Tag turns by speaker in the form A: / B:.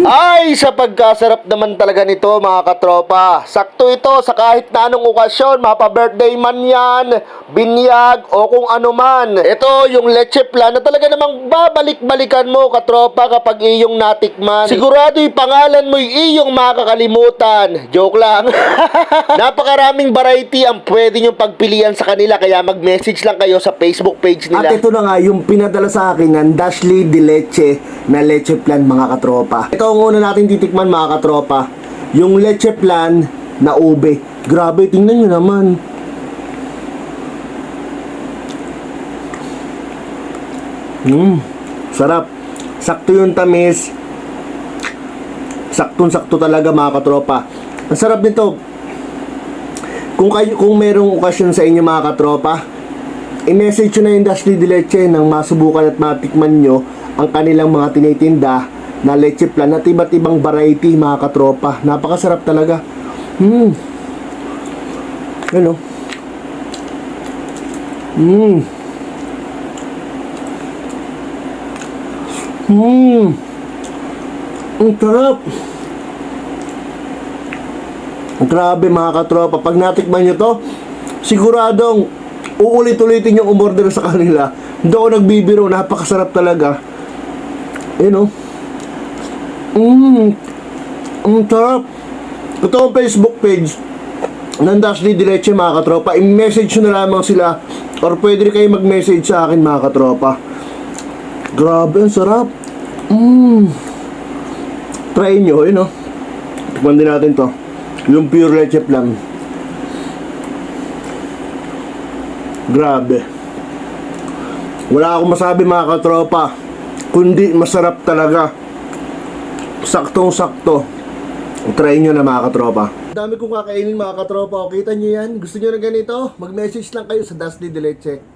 A: Ay, sa pagkasarap naman talaga nito mga katropa. Sakto ito sa kahit na anong okasyon, mapa-birthday man yan, binyag o kung ano man. Ito yung leche flan na talaga namang babalik-balikan mo katropa kapag iyong natikman. Sigurado yung pangalan mo iyong makakalimutan. Joke lang. Napakaraming variety ang pwede nyong pagpilian sa kanila, kaya mag-message lang kayo sa Facebook page nila.
B: At ito na nga yung pinadala sa akin ng Dashley de Leche na leche flan mga katropa. Ito ang una natin titikman mga katropa, yung leche flan na ube. Grabe, tingnan nyo naman. Sarap. Sakto yung tamis. Saktong-sakto talaga mga katropa. Ang sarap nito. Kung merong okasyon sa inyo mga katropa, i-message nyo na yung Dashley de Leche nang masubukan at matikman nyo ang kanilang mga tinitinda na leche flan at iba't ibang variety mga katropa. Napakasarap talaga. Ano? Ang sarap. Grabe mga katropa, pag natikman nyo to, siguradong uulit-ulitin yung umorder sa kanila. Hindi ako nagbibiro, napakasarap talaga. Ang sarap. Ito ang Facebook page ng Dashley de Leche mga katropa. I-message nyo na lamang sila or pwede rin kayo mag-message sa akin mga katropa. Grabe, ang sarap. Try nyo, tikman din natin to. Yung pure leche flan. Grabe. Wala akong masabi mga katropa, kundi masarap talaga. Saktong-sakto. Try nyo na mga katropa. Dami kong kakainin mga katropa. Kita nyo yan? Gusto nyo na ganito? Mag-message lang kayo sa Dashley de Leche.